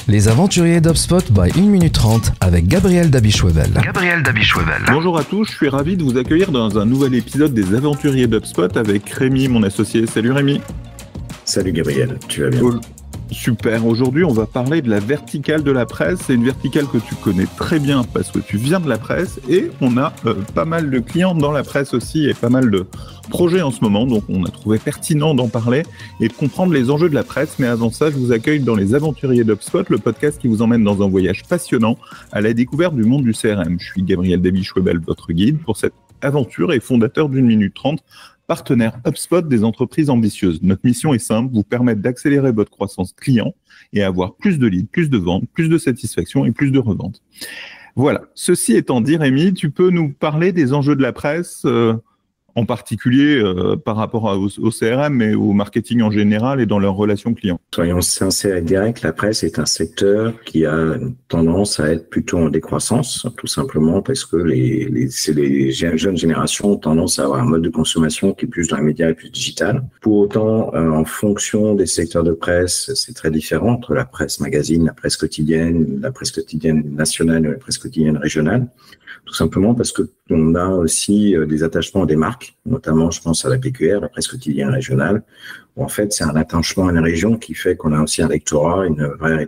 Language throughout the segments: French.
Les aventuriers d'HubSpot by 1 minute 30 avec Gabriel Dabichouevel. Bonjour à tous, je suis ravi de vous accueillir dans un nouvel épisode des aventuriers d'HubSpot avec Rémi, mon associé. Salut Rémi. Salut Gabriel, tu vas bien? Super, aujourd'hui on va parler de la verticale de la presse. C'est une verticale que tu connais très bien parce que tu viens de la presse et on a pas mal de clients dans la presse aussi et pas mal de projets en ce moment, donc on a trouvé pertinent d'en parler et de comprendre les enjeux de la presse. Mais avant ça, je vous accueille dans les aventuriers d'HubSpot, le podcast qui vous emmène dans un voyage passionnant à la découverte du monde du CRM. Je suis Gabriel Dabichouevel, votre guide pour cette aventure et fondateur d'1 minute 30, partenaire HubSpot des entreprises ambitieuses. Notre mission est simple, vous permettre d'accélérer votre croissance client et avoir plus de leads, plus de ventes, plus de satisfaction et plus de reventes. Voilà. Ceci étant dit, Rémi, tu peux nous parler des enjeux de la presse, en particulier par rapport au CRM, mais au marketing en général et dans leurs relations clients. Soyons sincères et directs, la presse est un secteur qui a une tendance à être plutôt en décroissance, tout simplement parce que les jeunes générations ont tendance à avoir un mode de consommation qui est plus dans les médias et plus digital. Pour autant, en fonction des secteurs de presse, c'est très différent entre la presse magazine, la presse quotidienne nationale et la presse quotidienne régionale. Tout simplement parce que on a aussi des attachements à des marques, notamment je pense à la PQR, la presse quotidienne régionale, où en fait c'est un attachement à une région qui fait qu'on a aussi un lectorat, une vraie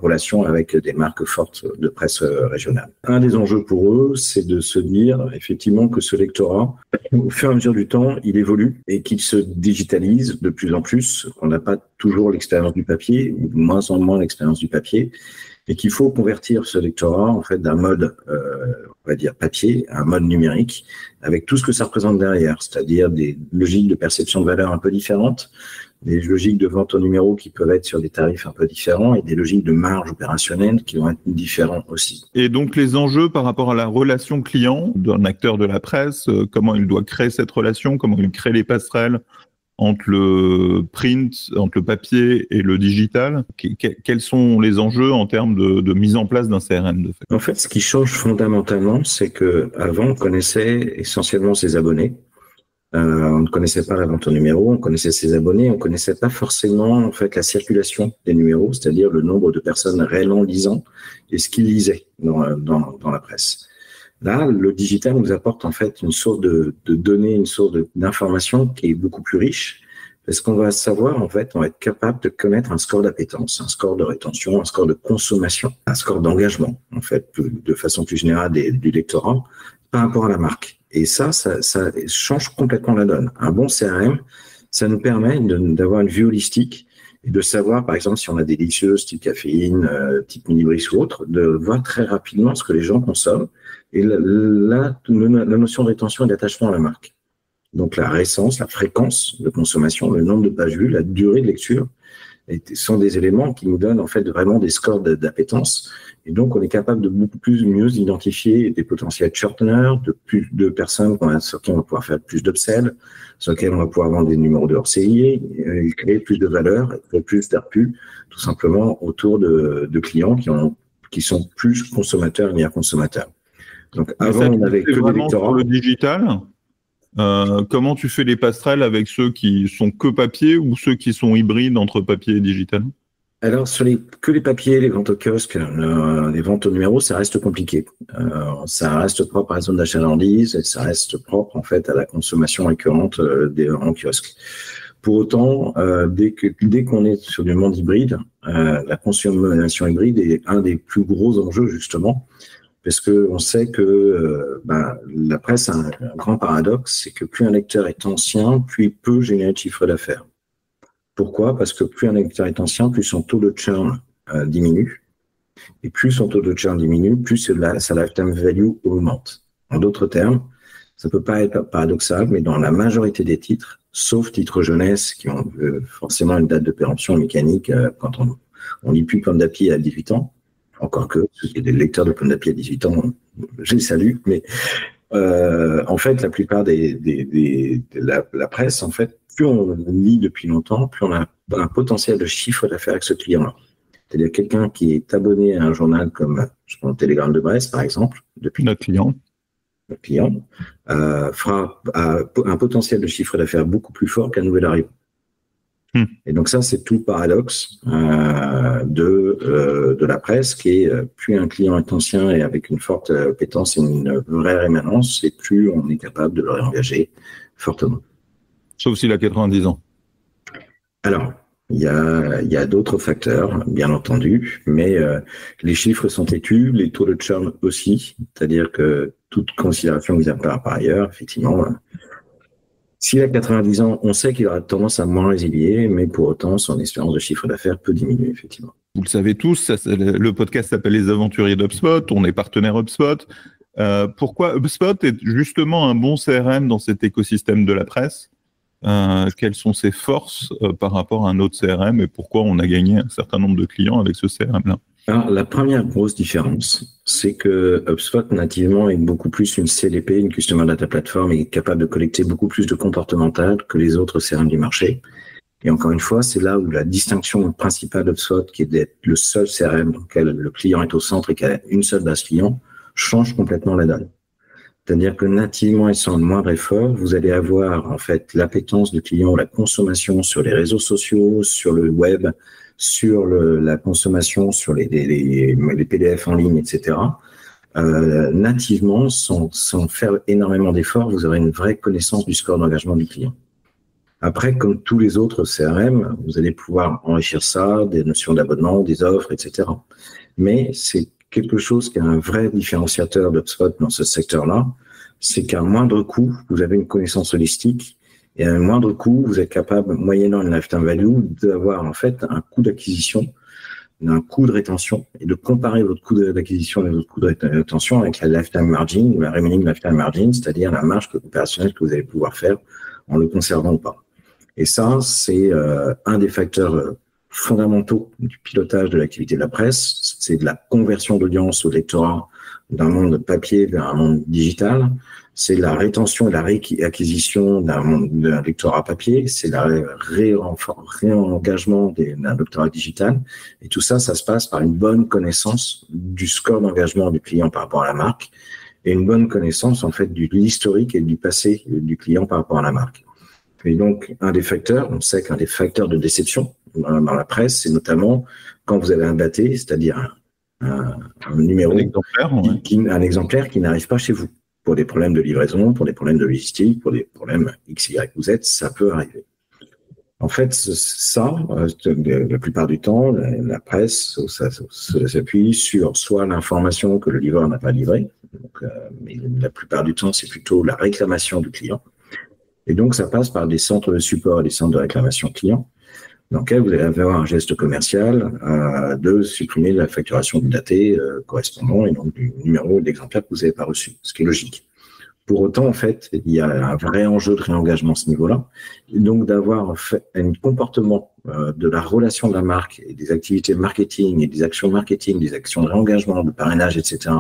relation avec des marques fortes de presse régionale. Un des enjeux pour eux, c'est de se dire effectivement que ce lectorat, au fur et à mesure du temps, il évolue et qu'il se digitalise de plus en plus. On n'a pas toujours l'expérience du papier, ou de moins en moins l'expérience du papier, et qu'il faut convertir ce lectorat en fait d'un mode, on va dire papier, à un mode numérique, avec tout ce que ça représente derrière, c'est-à-dire des logiques de perception de valeur un peu différentes, des logiques de vente au numéro qui peuvent être sur des tarifs un peu différents et des logiques de marge opérationnelle qui vont être différentes aussi. Et donc les enjeux par rapport à la relation client d'un acteur de la presse, comment il doit créer cette relation, comment il crée les passerelles entre le print, entre le papier et le digital, quels sont les enjeux en termes de mise en place d'un CRM de fait? En fait, ce qui change fondamentalement, c'est que avant on connaissait essentiellement ses abonnés. On ne connaissait pas la vente au numéro, on connaissait ses abonnés, on connaissait pas forcément en fait la circulation des numéros, c'est-à-dire le nombre de personnes réellement lisant et ce qu'ils lisaient dans la presse. Là, le digital nous apporte en fait une source de données, une source d'informations qui est beaucoup plus riche, parce qu'on va savoir en fait, on va être capable de connaître un score d'appétence, un score de rétention, un score de consommation, un score d'engagement en fait, de façon plus générale du lectorat par rapport à la marque. Et ça change complètement la donne. Un bon CRM, ça nous permet d'avoir une vue holistique et de savoir, par exemple, si on a des délicieuses type caféine, type Minibris ou autre, de voir très rapidement ce que les gens consomment et la notion de rétention et d'attachement à la marque. Donc la récence, la fréquence de consommation, le nombre de pages vues, la durée de lecture sont des éléments qui nous donnent en fait vraiment des scores d'appétence. Et donc on est capable de beaucoup mieux identifier des potentiels shorteners, de plus de personnes sur qui on va pouvoir faire plus d'upsell, sur lesquels on va pouvoir vendre des numéros de hors-série, créer plus de valeur, créer plus d'ARPU, tout simplement autour de clients qui sont plus consommateurs et bien consommateurs. Donc avant, on avait que des lectorats. Sur le digital, comment tu fais les passerelles avec ceux qui sont que papier ou ceux qui sont hybrides entre papier et digital? Alors, que les papiers, les ventes au kiosque, les ventes au numéro, ça reste compliqué. Ça reste propre à la zone d'achalandise et ça reste propre, en fait, à la consommation récurrente en kiosque. Pour autant, dès qu'on est sur du monde hybride, la consommation hybride est un des plus gros enjeux, justement, parce que on sait que la presse a un grand paradoxe, c'est que plus un lecteur est ancien, plus il peut générer de chiffre d'affaires. Pourquoi? Parce que plus un lecteur est ancien, plus son taux de churn diminue. Et plus son taux de churn diminue, plus sa lifetime value augmente. En d'autres termes, ça peut pas être paradoxal, mais dans la majorité des titres, sauf titres jeunesse qui ont forcément une date de péremption mécanique quand on lit plus Pomme d'Api à 18 ans, encore que il y a des lecteurs de Pomme d'Api à 18 ans, je les salue, mais en fait, la plupart de la presse, en fait, plus on lit depuis longtemps, plus on a un potentiel de chiffre d'affaires avec ce client-là. C'est-à-dire quelqu'un qui est abonné à un journal comme je prends le Télégramme de Brest, par exemple, depuis notre client fera un potentiel de chiffre d'affaires beaucoup plus fort qu'un nouvel arrivant. Et donc ça, c'est tout le paradoxe de la presse, qui est plus un client est ancien et avec une forte appétence et une vraie rémanence, et plus on est capable de le réengager fortement. Sauf s'il a 90 ans. Alors, il y a d'autres facteurs, bien entendu, mais les chiffres sont têtus, les taux de churn aussi, c'est-à-dire que toute considération mise à part par ailleurs, effectivement, s'il a 90 ans, on sait qu'il aura tendance à moins résilier, mais pour autant, son espérance de chiffre d'affaires peut diminuer, effectivement. Vous le savez tous, le podcast s'appelle Les Aventuriers d'HubSpot, on est partenaire HubSpot. Pourquoi HubSpot est justement un bon CRM dans cet écosystème de la presse? Quelles sont ses forces par rapport à un autre CRM et pourquoi on a gagné un certain nombre de clients avec ce CRM-là? Alors, la première grosse différence, c'est que HubSpot nativement est beaucoup plus une CDP, une Customer Data Platform, et est capable de collecter beaucoup plus de comportemental que les autres CRM du marché. Et encore une fois, c'est là où la distinction principale d'HubSpot, qui est d'être le seul CRM dans lequel le client est au centre et qui a une seule base client, change complètement la donne. C'est-à-dire que nativement et sans le moindre effort, vous allez avoir en fait l'appétence du client, la consommation sur les réseaux sociaux, sur le web, sur la consommation sur les PDF en ligne, etc. Nativement, sans faire énormément d'efforts, vous aurez une vraie connaissance du score d'engagement du client. Après, comme tous les autres CRM, vous allez pouvoir enrichir ça, des notions d'abonnement, des offres, etc. Mais c'est quelque chose qui est un vrai différenciateur d'HubSpot dans ce secteur-là, c'est qu'à un moindre coût, vous avez une connaissance holistique. Et à un moindre coût, vous êtes capable, moyennant une lifetime value, d'avoir en fait un coût d'acquisition, un coût de rétention, et de comparer votre coût d'acquisition et votre coût de rétention avec la lifetime margin, ou la remaining lifetime margin, c'est-à-dire la marge opérationnelle que vous allez pouvoir faire en le conservant ou pas. Et ça, c'est un des facteurs fondamentaux du pilotage de l'activité de la presse. C'est de la conversion d'audience au lectorat d'un monde papier vers un monde digital. C'est la rétention et la réacquisition d'un lectorat papier, c'est le réengagement d'un lectorat digital. Et tout ça, ça se passe par une bonne connaissance du score d'engagement du client par rapport à la marque et une bonne connaissance en fait de l'historique et du passé du client par rapport à la marque. Et donc, un des facteurs, on sait qu'un des facteurs de déception dans la presse, c'est notamment quand vous avez un daté, c'est-à-dire un numéro, un exemplaire qui n'arrive pas chez vous. Pour des problèmes de livraison, pour des problèmes de logistique, pour des problèmes X, Y ou Z, ça peut arriver. En fait, ça, la plupart du temps, la presse s'appuie sur soit l'information que le livreur n'a pas livrée, mais la plupart du temps, c'est plutôt la réclamation du client. Et donc, ça passe par des centres de support et des centres de réclamation client, dans lesquels vous allez avoir un geste commercial de supprimer la facturation du daté correspondant et donc du numéro d'exemplaire que vous n'avez pas reçu, ce qui est logique. Pour autant, en fait, il y a un vrai enjeu de réengagement à ce niveau-là, et donc d'avoir en fait un comportement de la relation de la marque et des activités marketing et des actions marketing, des actions de réengagement, de parrainage, etc.,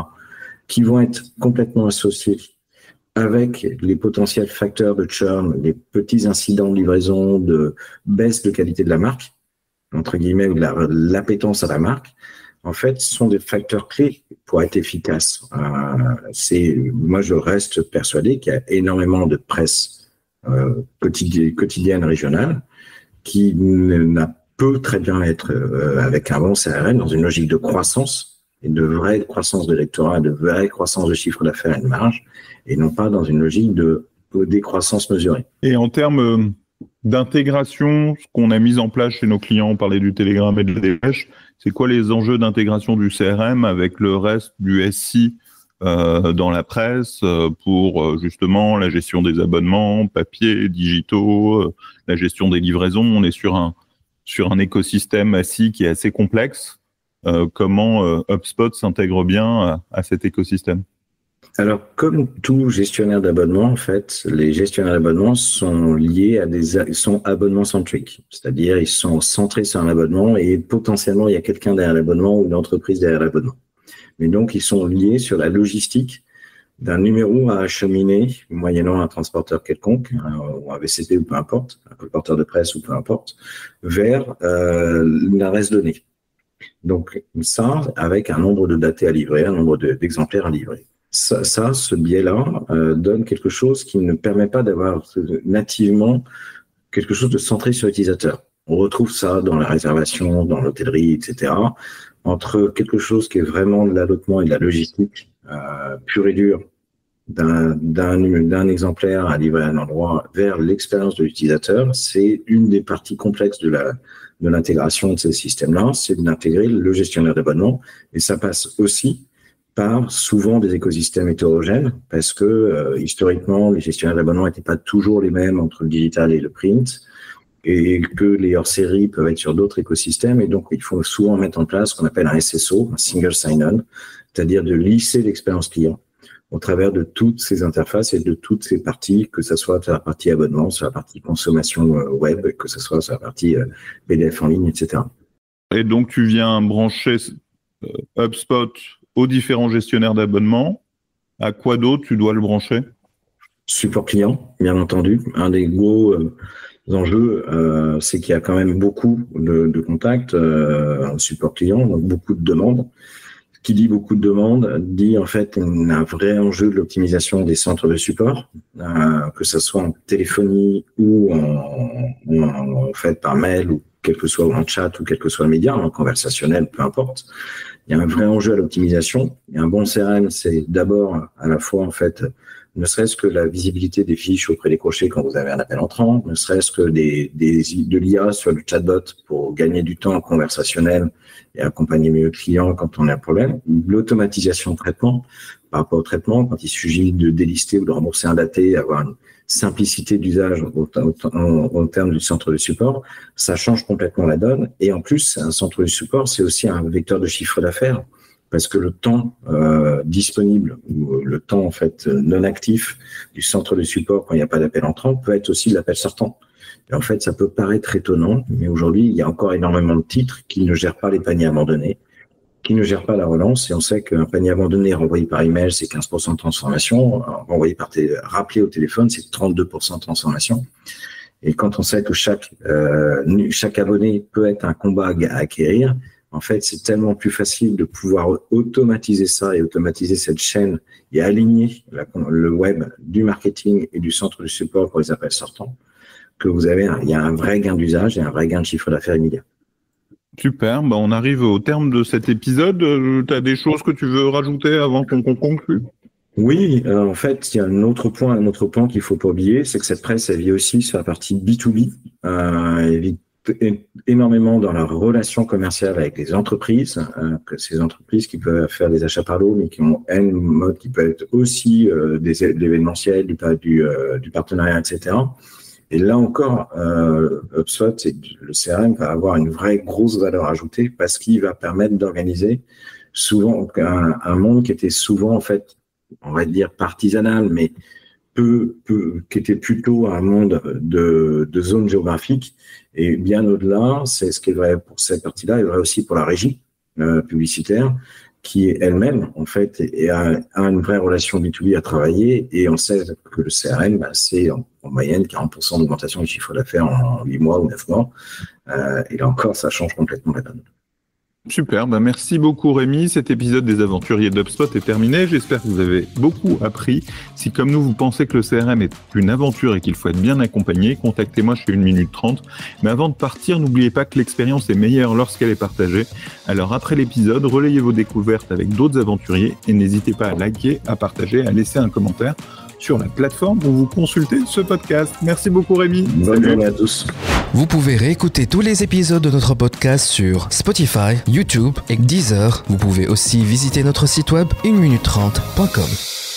qui vont être complètement associées avec les potentiels facteurs de churn, les petits incidents de livraison, de baisse de qualité de la marque, entre guillemets, ou de l'appétence à la marque, en fait, sont des facteurs clés pour être efficace. Moi, je reste persuadé qu'il y a énormément de presse quotidienne, régionale, qui peut très bien être avec un bon CRM dans une logique de croissance, et de vraie croissance de lectorat, de vraie croissance de chiffre d'affaires et de marge, et non pas dans une logique de décroissance mesurée. Et en termes d'intégration, ce qu'on a mis en place chez nos clients, on parlait du Telegram et de la dépêche, c'est quoi les enjeux d'intégration du CRM avec le reste du SI dans la presse pour justement la gestion des abonnements, papier, digitaux, la gestion des livraisons? On est sur un écosystème assis qui est assez complexe. Comment HubSpot s'intègre bien à cet écosystème? Alors, comme tout gestionnaire d'abonnement, en fait, les gestionnaires d'abonnement sont liés sont abonnement centriques, c'est-à-dire ils sont centrés sur un abonnement et potentiellement il y a quelqu'un derrière l'abonnement ou une entreprise derrière l'abonnement. Mais donc ils sont liés sur la logistique d'un numéro à acheminer moyennant un transporteur quelconque, ou un VCP ou peu importe, un colporteur de presse ou peu importe, vers la reste donnée. Donc ça, avec un nombre de datés à livrer, un nombre d'exemplaires à livrer. Ce biais-là donne quelque chose qui ne permet pas d'avoir nativement quelque chose de centré sur l'utilisateur. On retrouve ça dans la réservation, dans l'hôtellerie, etc. Entre quelque chose qui est vraiment de l'allotement et de la logistique pure et dure, d'un exemplaire à livrer à un endroit vers l'expérience de l'utilisateur, c'est une des parties complexes de l'intégration de ces systèmes-là, c'est d'intégrer le gestionnaire d'abonnement, et ça passe aussi par souvent des écosystèmes hétérogènes, parce que historiquement, les gestionnaires d'abonnement n'étaient pas toujours les mêmes entre le digital et le print, et que les hors-séries peuvent être sur d'autres écosystèmes, et donc il faut souvent mettre en place ce qu'on appelle un SSO, un Single Sign-On, c'est-à-dire de lisser l'expérience client au travers de toutes ces interfaces et de toutes ces parties, que ce soit sur la partie abonnement, sur la partie consommation web, que ce soit sur la partie PDF en ligne, etc. Et donc, tu viens brancher HubSpot aux différents gestionnaires d'abonnement. À quoi d'autre tu dois le brancher? Support client, bien entendu. Un des gros enjeux, c'est qu'il y a quand même beaucoup de contacts en support client, donc beaucoup de demandes. Qui dit beaucoup de demandes, dit en fait un vrai enjeu de l'optimisation des centres de support, que ce soit en téléphonie ou en fait par mail, ou quel que soit en chat, ou quel que soit le média, en conversationnel, peu importe. Il y a un vrai enjeu à l'optimisation. Et un bon CRM, c'est d'abord à la fois en fait, ne serait-ce que la visibilité des fiches auprès des crochets quand vous avez un appel entrant, ne serait-ce que de l'IA sur le chatbot pour gagner du temps conversationnel et accompagner mieux le client quand on a un problème, l'automatisation de traitement par rapport au traitement, quand il s'agit de délister ou de rembourser un daté, avoir une simplicité d'usage au terme du centre de support, ça change complètement la donne. Et en plus, un centre de support, c'est aussi un vecteur de chiffre d'affaires, parce que le temps disponible, ou le temps en fait non actif du centre de support quand il n'y a pas d'appel entrant, peut être aussi l'appel sortant. Et en fait, ça peut paraître étonnant, mais aujourd'hui, il y a encore énormément de titres qui ne gèrent pas les paniers abandonnés, qui ne gèrent pas la relance. Et on sait qu'un panier abandonné renvoyé par email, c'est 15% de transformation. Renvoyé rappelé au téléphone, c'est 32% de transformation. Et quand on sait que chaque abonné peut être un combat à acquérir, en fait, c'est tellement plus facile de pouvoir automatiser ça et automatiser cette chaîne et aligner le web du marketing et du centre de support pour les appels sortants, que il y a un vrai gain d'usage et un vrai gain de chiffre d'affaires immédiat. Super, on arrive au terme de cet épisode. Tu as des choses que tu veux rajouter avant qu'on conclue? Oui, en fait, il y a un autre point qu'il ne faut pas oublier, c'est que cette presse, elle vit aussi sur la partie B2B. Elle vit énormément dans la relation commerciale avec les entreprises, que ces entreprises qui peuvent faire des achats par lot, mais qui ont un mode qui peut être aussi de l'événementiel, du partenariat, etc. Et là encore, HubSpot, le CRM va avoir une vraie grosse valeur ajoutée parce qu'il va permettre d'organiser souvent un monde qui était souvent, en fait, on va dire partisanal, mais qui était plutôt un monde de zone géographique. Et bien au-delà, c'est ce qui est vrai pour cette partie-là, est vrai aussi pour la régie publicitaire, qui elle-même, en fait, a une vraie relation B2B à travailler. Et on sait que le CRM, c'est en moyenne 40% d'augmentation du chiffre d'affaires en 8 mois ou 9 mois. Et là encore, ça change complètement la donne. Super, merci beaucoup Rémi. Cet épisode des aventuriers d'HubSpot est terminé. J'espère que vous avez beaucoup appris. Si comme nous, vous pensez que le CRM est une aventure et qu'il faut être bien accompagné, contactez-moi chez 1 minute 30. Mais avant de partir, n'oubliez pas que l'expérience est meilleure lorsqu'elle est partagée. Alors après l'épisode, relayez vos découvertes avec d'autres aventuriers et n'hésitez pas à liker, à partager, à laisser un commentaire sur la plateforme où vous consultez ce podcast. Merci beaucoup Rémi. Bonne journée à tous. Vous pouvez réécouter tous les épisodes de notre podcast sur Spotify, YouTube et Deezer. Vous pouvez aussi visiter notre site web 1minute30.com.